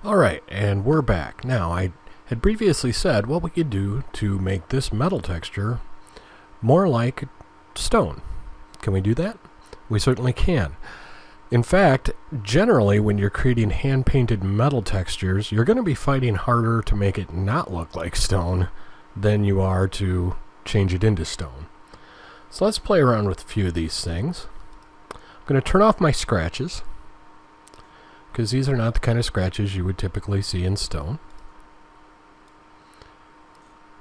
Alright, and we're back. Now, I had previously said what we could do to make this metal texture more like stone. Can we do that? We certainly can. In fact, generally when you're creating hand-painted metal textures, you're going to be fighting harder to make it not look like stone than you are to change it into stone. So let's play around with a few of these things. I'm going to turn off my scratches, because these are not the kind of scratches you would typically see in stone.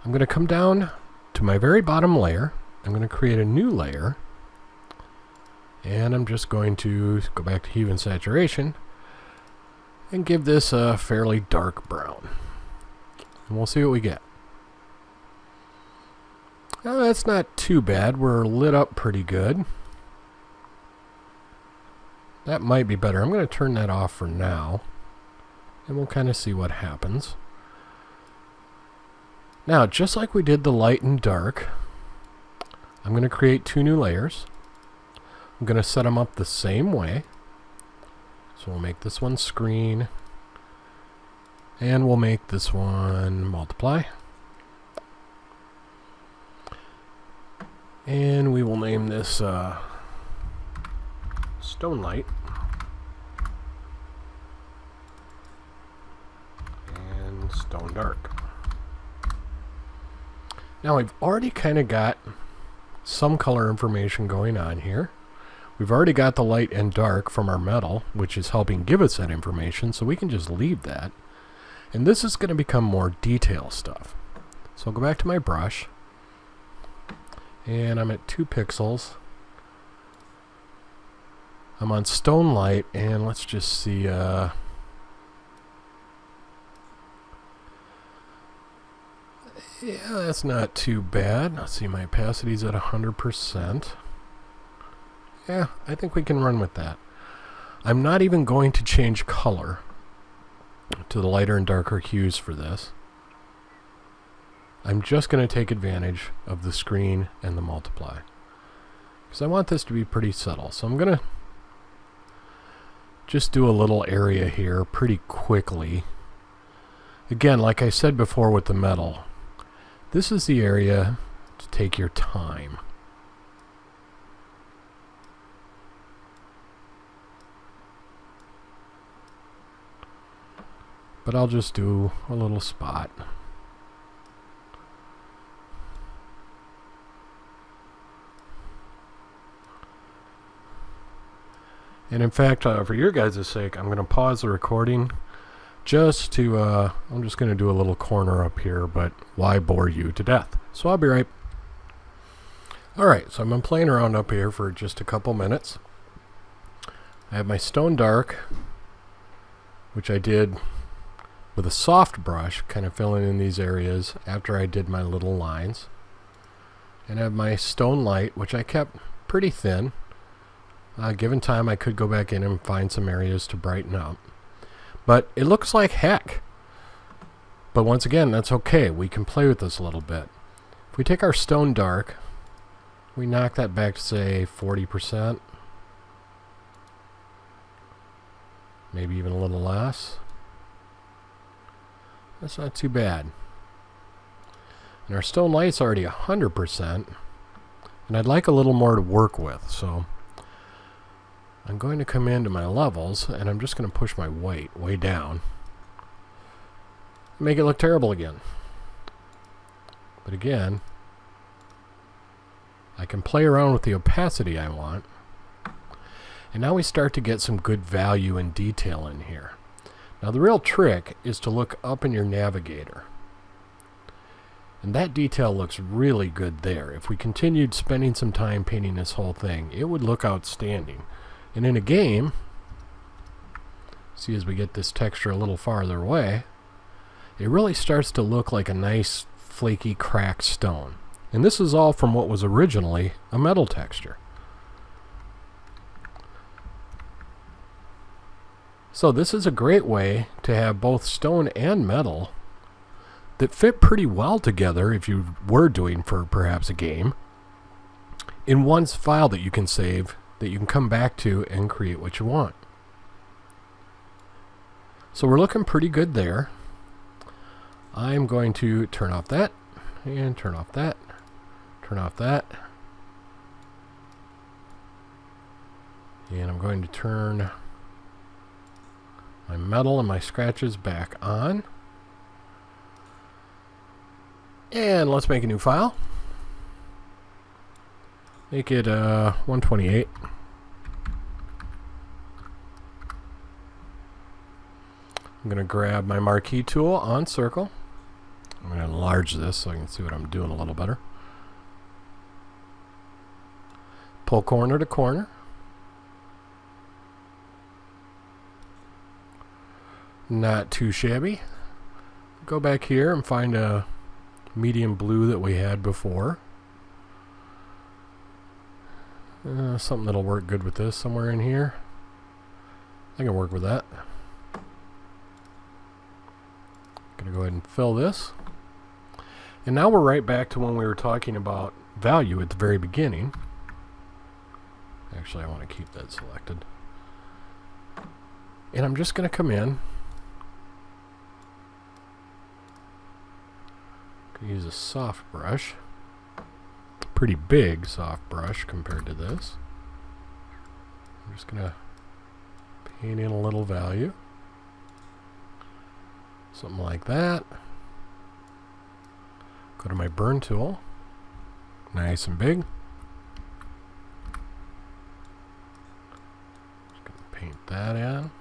I'm going to come down to my very bottom layer. I'm going to create a new layer, and I'm just going to go back to hue and saturation and give this a fairly dark brown. And we'll see what we get. That's not too bad. We're lit up pretty good. That might be better. I'm going to turn that off for now, and we'll kind of see what happens. Now, just like we did the light and dark, I'm going to create two new layers. I'm going to set them up the same way. So we'll make this one screen, and we'll make this one multiply. And we will name this Stone Light and Stone Dark. Now we've already kind of got some color information going on here. We've already got the light and dark from our metal, which is helping give us that information, so we can just leave that. And this is going to become more detail stuff. So I'll go back to my brush, and I'm at 2 pixels. I'm on Stone Light, and let's just see, yeah, that's not too bad. Let's see, my opacity's at 100%. Yeah, I think we can run with that. I'm not even going to change color to the lighter and darker hues for this. I'm just going to take advantage of the screen and the multiply, because I want this to be pretty subtle. So I'm going to just do a little area here pretty quickly. Again, like I said before with the metal, this is the area to take your time. But I'll just do a little spot. And in fact, for your guys' sake, I'm going to pause the recording just to, I'm just going to do a little corner up here, but why bore you to death? So I'll be right. Alright, so I've been playing around up here for just a couple minutes. I have my Stone Dark, which I did with a soft brush, kind of filling in these areas after I did my little lines. And I have my Stone Light, which I kept pretty thin. Given time, I could go back in and find some areas to brighten up. But it looks like heck. But once again, that's okay. We can play with this a little bit. If we take our Stone Dark, we knock that back to, say, 40%. Maybe even a little less. That's not too bad. And our Stone Light's already 100%. And I'd like a little more to work with, so I'm going to come into my levels, and I'm just going to push my white way down. Make it look terrible again. But again, I can play around with the opacity I want. And now we start to get some good value and detail in here. Now the real trick is to look up in your navigator. And that detail looks really good there. If we continued spending some time painting this whole thing, it would look outstanding. And in a game, see, as we get this texture a little farther away, it really starts to look like a nice flaky cracked stone. And this is all from what was originally a metal texture. So this is a great way to have both stone and metal that fit pretty well together if you were doing for perhaps a game in one file that you can save, that you can come back to and create what you want. So we're looking pretty good there. I'm going to turn off that, and turn off that, turn off that. And I'm going to turn my metal and my scratches back on. And let's make a new file. Make it 128. I'm going to grab my marquee tool on circle. I'm going to enlarge this so I can see what I'm doing a little better. Pull corner to corner. Not too shabby. Go back here and find a medium blue that we had before. Something that'll work good with this somewhere in here. I can work with that. Gonna go ahead and fill this. And now we're right back to when we were talking about value at the very beginning. Actually, I want to keep that selected. And I'm just going to come in. Use a soft brush. Pretty big soft brush compared to this. I'm just going to paint in a little value. Something like that. Go to my burn tool. Nice and big. Just going to paint that in.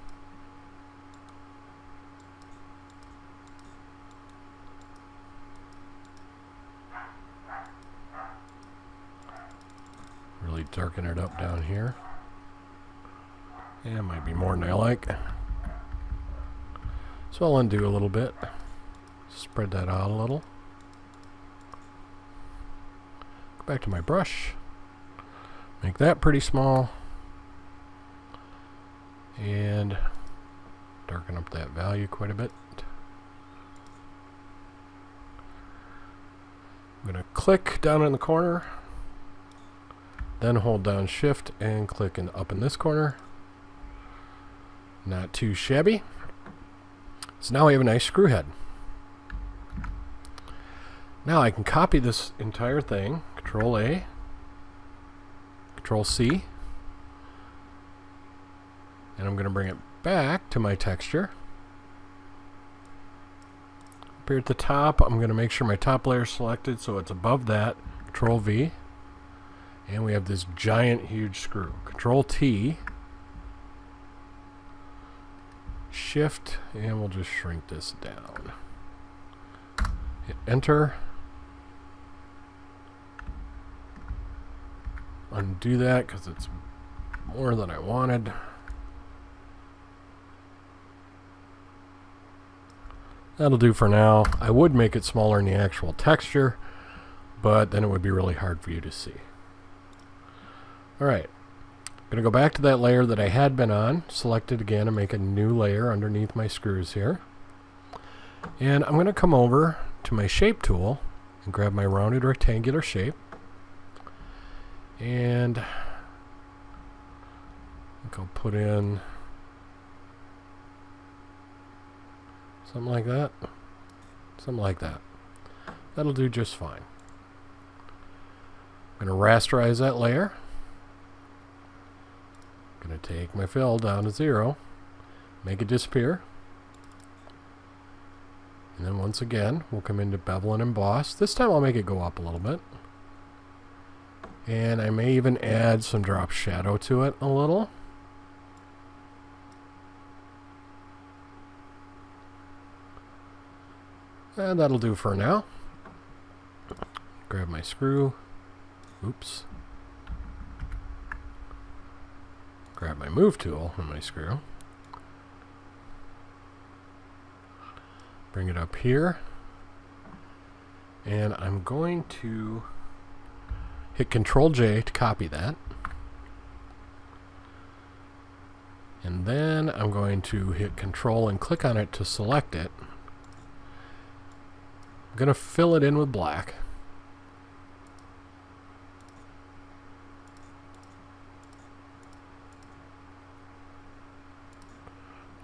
Really darken it up down here. Yeah, might be more than I like. So I'll undo a little bit. Spread that out a little. Go back to my brush. Make that pretty small. And darken up that value quite a bit. I'm going to click down in the corner. Then hold down Shift and click up in this corner. Not too shabby. So now we have a nice screw head. Now I can copy this entire thing. Control A, Control C, and I'm going to bring it back to my texture. Up here at the top, I'm going to make sure my top layer is selected so it's above that. Control V. And we have this giant, huge screw. Control T. Shift, and we'll just shrink this down. Hit Enter. Undo that because it's more than I wanted. That'll do for now. I would make it smaller in the actual texture, but then it would be really hard for you to see. Alright, I'm going to go back to that layer that I had been on, select it again and make a new layer underneath my screws here. And I'm going to come over to my shape tool and grab my rounded rectangular shape. And I think I'll put in something like that. Something like that. That'll do just fine. I'm going to rasterize that layer. I'm going to take my fill down to 0, make it disappear. And then once again, we'll come into Bevel and Emboss. This time I'll make it go up a little bit. And I may even add some drop shadow to it a little. And that'll do for now. Grab my screw. Oops. Grab my move tool and my screw. Bring it up here. And I'm going to hit Control J to copy that. And then I'm going to hit Control and click on it to select it. I'm going to fill it in with black.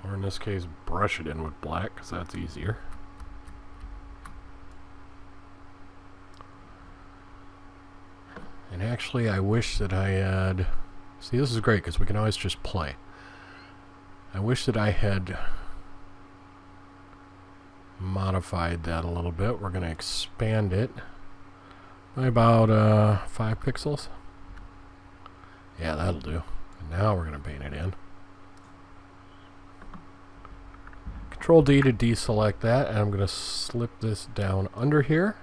Or in this case, brush it in with black because that's easier. And actually, I wish that I had... See, this is great because we can always just play. I wish that I had modified that a little bit. We're going to expand it by about 5 pixels. Yeah, that'll do. And now we're going to paint it in. Control D to deselect that, and I'm going to slip this down under here.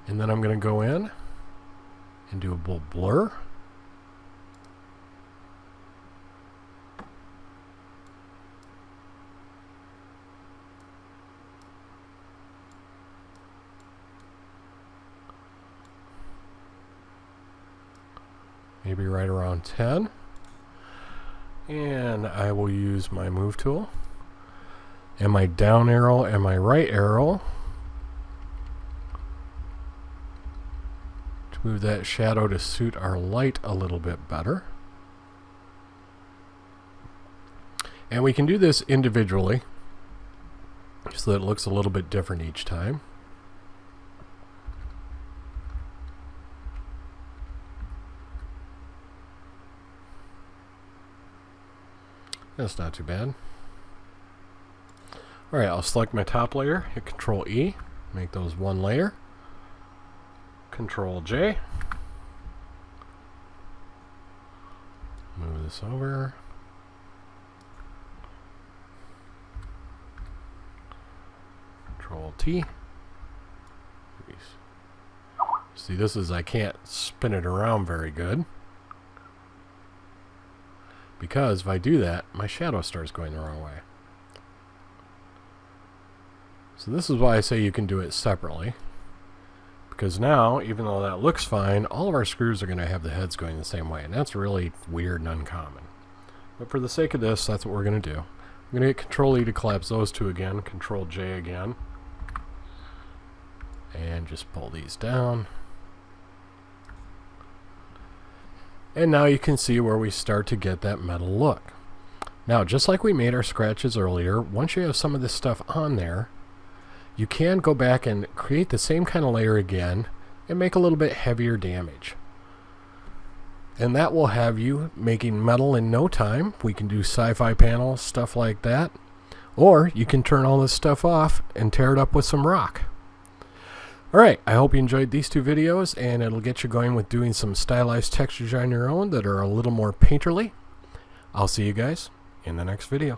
And then I'm going to go in and do a little blur. Maybe right around 10. And I will use my move tool and my down arrow and my right arrow to move that shadow to suit our light a little bit better. And we can do this individually so that it looks a little bit different each time. That's not too bad. Alright, I'll select my top layer, hit Control E, make those one layer. Control J. Move this over. Control T. See, this is, I can't spin it around very good. Because if I do that, my shadow starts going the wrong way. So this is why I say you can do it separately. Because now, even though that looks fine, all of our screws are going to have the heads going the same way. And that's really weird and uncommon. But for the sake of this, that's what we're going to do. I'm going to hit Control E to collapse those two again. Control J again. And just pull these down. And now you can see where we start to get that metal look. Now, just like we made our scratches earlier, once you have some of this stuff on there, you can go back and create the same kind of layer again and make a little bit heavier damage. And that will have you making metal in no time. We can do sci-fi panels, stuff like that. Or you can turn all this stuff off and tear it up with some rock. Alright, I hope you enjoyed these two videos, and it'll get you going with doing some stylized textures on your own that are a little more painterly. I'll see you guys in the next video.